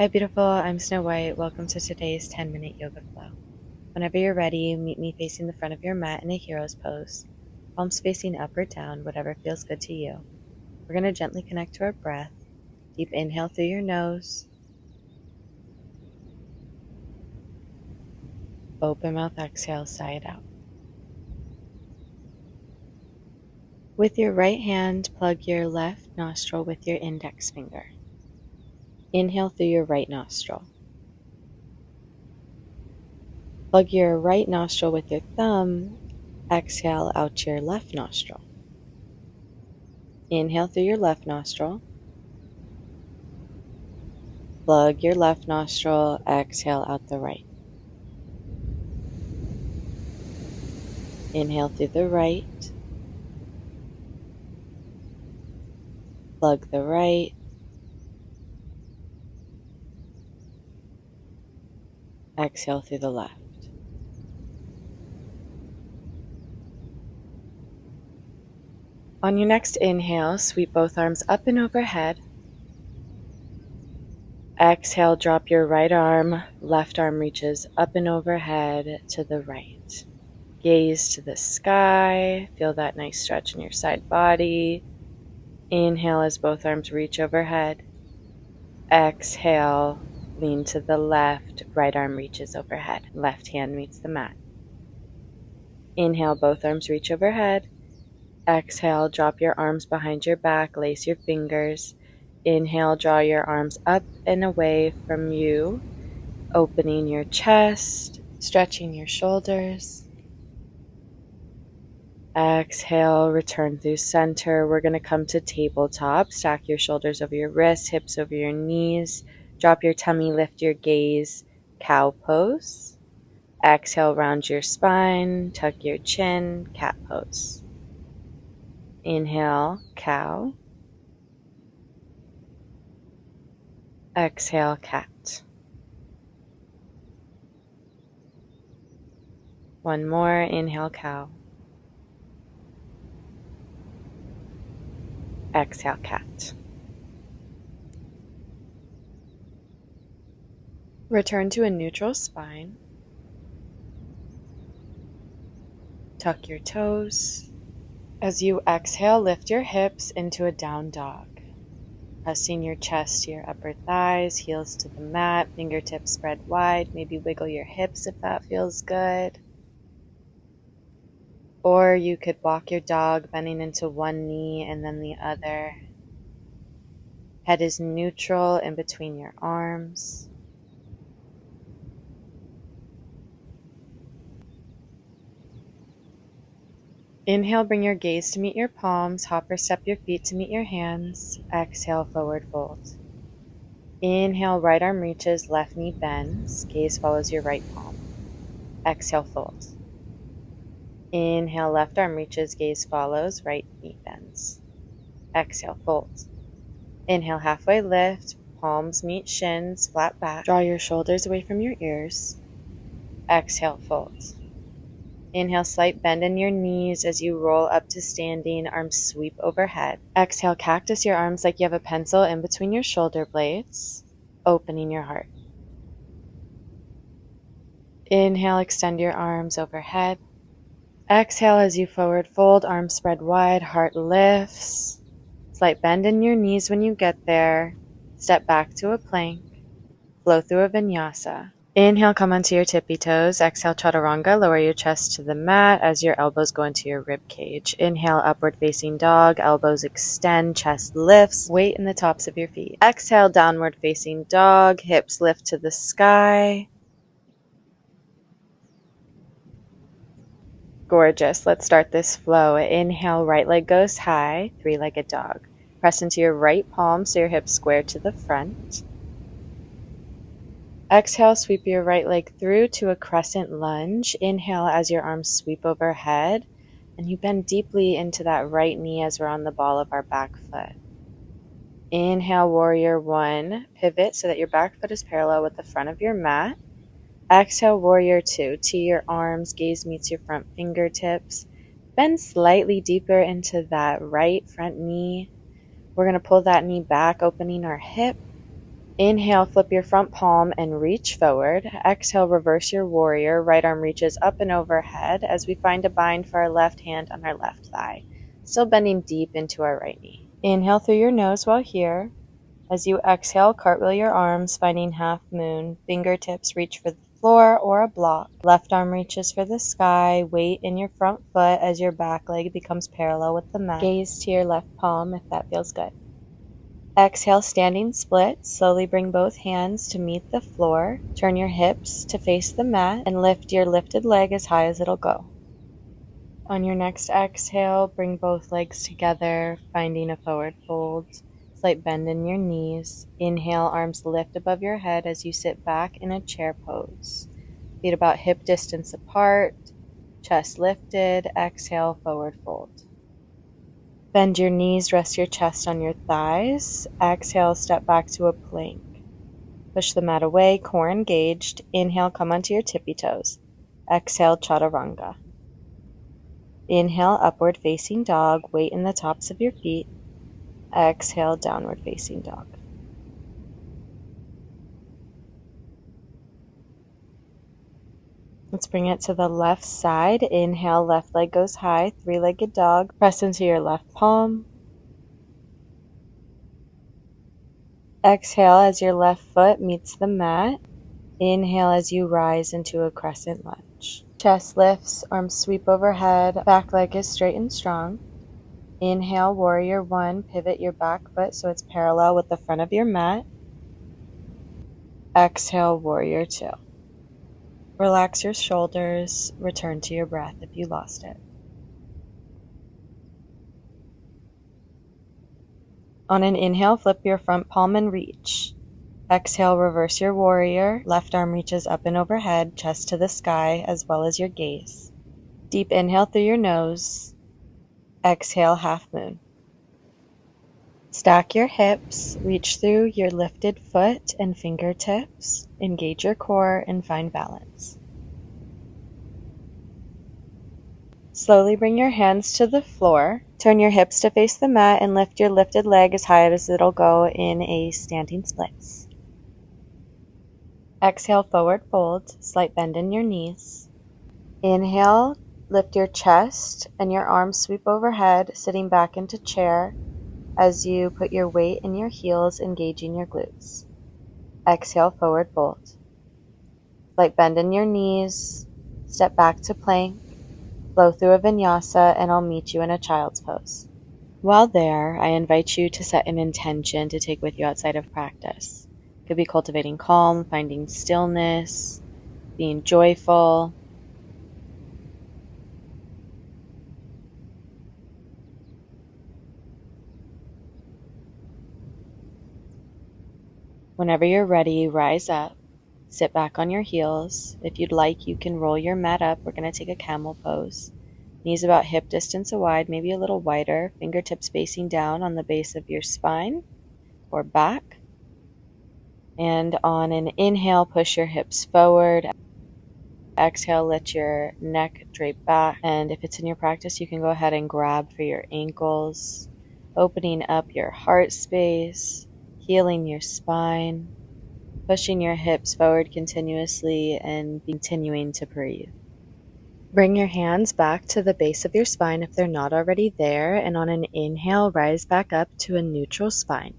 Hi beautiful, I'm Snow White. Welcome to today's 10-minute yoga flow. Whenever you're ready, meet me facing the front of your mat in a hero's pose, palms facing up or down, whatever feels good to you. We're going to gently connect to our breath. Deep inhale through your nose. Open mouth, exhale, sigh it out. With your right hand, plug your left nostril with your index finger. Inhale through your right nostril. Plug your right nostril with your thumb. Exhale out your left nostril. Inhale through your left nostril. Plug your left nostril. Exhale out the right. Inhale through the right. Plug the right. Exhale through the left. On your next inhale, sweep both arms up and overhead. Exhale, drop your right arm. Left arm reaches up and overhead to the right. Gaze to the sky. Feel that nice stretch in your side body. Inhale as both arms reach overhead. Exhale, lean to the left. Right arm reaches overhead. Left hand meets the mat. Inhale, both arms reach overhead. Exhale, drop your arms behind your back, lace your fingers. Inhale, draw your arms up and away from you, opening your chest, stretching your shoulders. Exhale, return through center. We're going to come to tabletop. Stack your shoulders over your wrists, hips over your knees. Drop your tummy, lift your gaze. Cow pose. Exhale, round your spine, tuck your chin, cat pose. Inhale, cow. Exhale, cat. One more, inhale, cow. Exhale, cat. Return to a neutral spine. Tuck your toes. As you exhale, lift your hips into a down dog. Pressing your chest to your upper thighs, heels to the mat, fingertips spread wide. Maybe wiggle your hips if that feels good. Or you could walk your dog, bending into one knee and then the other. Head is neutral in between your arms. Inhale, bring your gaze to meet your palms. Hop or step your feet to meet your hands. Exhale, forward fold. Inhale, right arm reaches, left knee bends. Gaze follows your right palm. Exhale, fold. Inhale, left arm reaches, gaze follows, right knee bends. Exhale, fold. Inhale, halfway lift, palms meet shins, flat back. Draw your shoulders away from your ears. Exhale, fold. Inhale, slight bend in your knees as you roll up to standing, arms sweep overhead. Exhale, cactus your arms like you have a pencil in between your shoulder blades, opening your heart. Inhale, extend your arms overhead. Exhale as you forward fold, arms spread wide, heart lifts. Slight bend in your knees when you get there. Step back to a plank. Flow through a vinyasa. Inhale, come onto your tippy toes. Exhale, chaturanga. Lower your chest to the mat as your elbows go into your rib cage. Inhale, upward facing dog. Elbows extend, chest lifts. Weight in the tops of your feet. Exhale, downward facing dog. Hips lift to the sky. Gorgeous. Let's start this flow. Inhale, right leg goes high. Three-legged dog. Press into your right palm so your hips square to the front. Exhale, sweep your right leg through to a crescent lunge. Inhale as your arms sweep overhead, and you bend deeply into that right knee as we're on the ball of our back foot. Inhale, warrior one. Pivot so that your back foot is parallel with the front of your mat. Exhale, warrior two. Tee your arms, gaze meets your front fingertips. Bend slightly deeper into that right front knee. We're going to pull that knee back, opening our hip. Inhale, flip your front palm and reach forward. Exhale, reverse your warrior. Right arm reaches up and overhead as we find a bind for our left hand on our left thigh. Still bending deep into our right knee. Inhale through your nose while here. As you exhale, cartwheel your arms, finding half moon. Fingertips reach for the floor or a block. Left arm reaches for the sky. Weight in your front foot as your back leg becomes parallel with the mat. Gaze to your left palm if that feels good. Exhale, standing split. Slowly bring both hands to meet the floor. Turn your hips to face the mat and lift your lifted leg as high as it'll go. On your next exhale, bring both legs together, finding a forward fold. Slight bend in your knees. Inhale, arms lift above your head as you sit back in a chair pose. Feet about hip distance apart, chest lifted. Exhale, forward fold. Bend your knees, rest your chest on your thighs. Exhale, step back to a plank. Push the mat away, core engaged. Inhale, come onto your tippy toes. Exhale, chaturanga. Inhale, upward facing dog. Weight in the tops of your feet. Exhale, downward facing dog. Let's bring it to the left side. Inhale, left leg goes high, three-legged dog. Press into your left palm. Exhale as your left foot meets the mat. Inhale as you rise into a crescent lunge. Chest lifts, arms sweep overhead, back leg is straight and strong. Inhale, warrior one, pivot your back foot so it's parallel with the front of your mat. Exhale, warrior two. Relax your shoulders, return to your breath if you lost it. On an inhale, flip your front palm and reach. Exhale, reverse your warrior. Left arm reaches up and overhead, chest to the sky, as well as your gaze. Deep inhale through your nose. Exhale, half moon. Stack your hips, reach through your lifted foot and fingertips. Engage your core and find balance. Slowly bring your hands to the floor. Turn your hips to face the mat and lift your lifted leg as high as it'll go in a standing splits. Exhale, forward fold, slight bend in your knees. Inhale, lift your chest and your arms sweep overhead, sitting back into chair as you put your weight in your heels, engaging your glutes. Exhale, forward fold. Slight bend in your knees, step back to plank, flow through a vinyasa, and I'll meet you in a child's pose. While there, I invite you to set an intention to take with you outside of practice. It could be cultivating calm, finding stillness, being joyful. Whenever you're ready, rise up, sit back on your heels. If you'd like, you can roll your mat up. We're going to take a camel pose. Knees about hip distance wide, maybe a little wider. Fingertips facing down on the base of your spine or back. And on an inhale, push your hips forward. Exhale, let your neck drape back. And if it's in your practice, you can go ahead and grab for your ankles, opening up your heart space, healing your spine, pushing your hips forward continuously and continuing to breathe. Bring your hands back to the base of your spine if they're not already there, and on an inhale, rise back up to a neutral spine.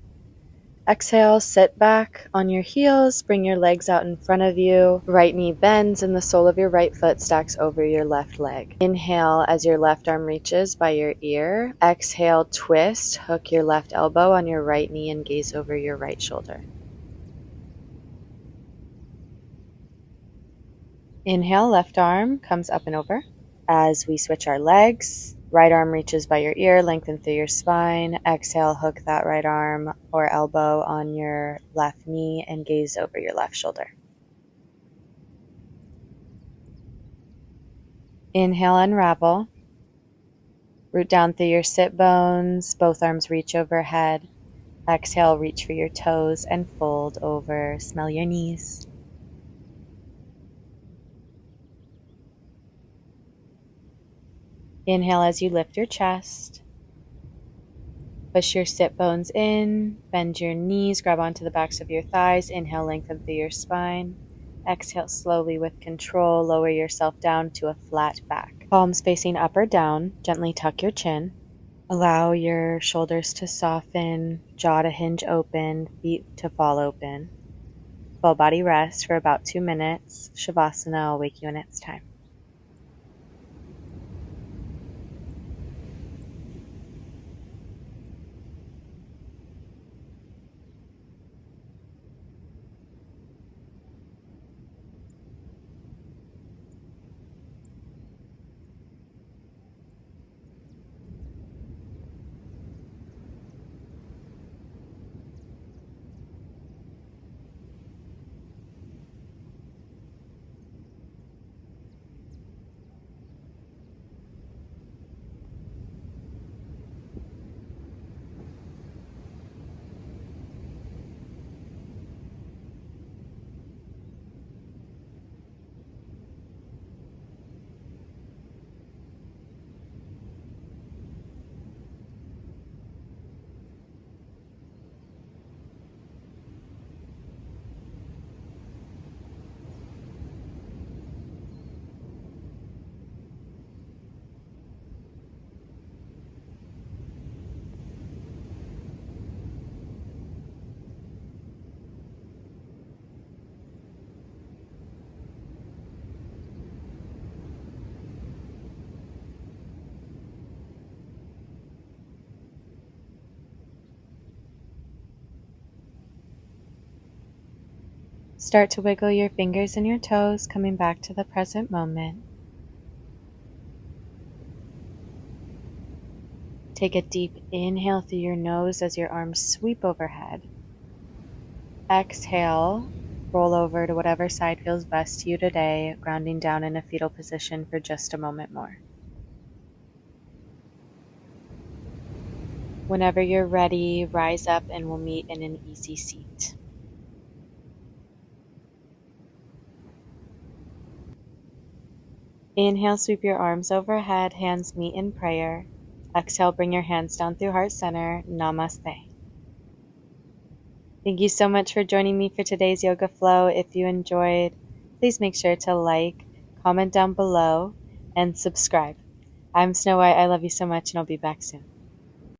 Exhale, sit back on your heels, bring your legs out in front of you. Right knee bends and the sole of your right foot stacks over your left leg. Inhale as your left arm reaches by your ear. Exhale, twist, hook your left elbow on your right knee and gaze over your right shoulder. Inhale, left arm comes up and over. As we switch our legs, right arm reaches by your ear, lengthen through your spine. Exhale, hook that right arm or elbow on your left knee and gaze over your left shoulder. Inhale, unravel. Root down through your sit bones, both arms reach overhead. Exhale, reach for your toes and fold over. Smell your knees. Inhale as you lift your chest. Push your sit bones in, bend your knees, grab onto the backs of your thighs. Inhale, lengthen through your spine. Exhale slowly with control, lower yourself down to a flat back. Palms facing up or down, gently tuck your chin. Allow your shoulders to soften, jaw to hinge open, feet to fall open. Full body rest for about 2 minutes. Shavasana, I'll wake you in its time. Start to wiggle your fingers and your toes, coming back to the present moment. Take a deep inhale through your nose as your arms sweep overhead. Exhale, roll over to whatever side feels best to you today, grounding down in a fetal position for just a moment more. Whenever you're ready, rise up and we'll meet in an easy seat. Inhale, sweep your arms overhead, hands meet in prayer. Exhale, bring your hands down through heart center. Namaste. Thank you so much for joining me for today's yoga flow. If you enjoyed, please make sure to like, comment down below, and subscribe. I'm Snow White. I love you so much, and I'll be back soon.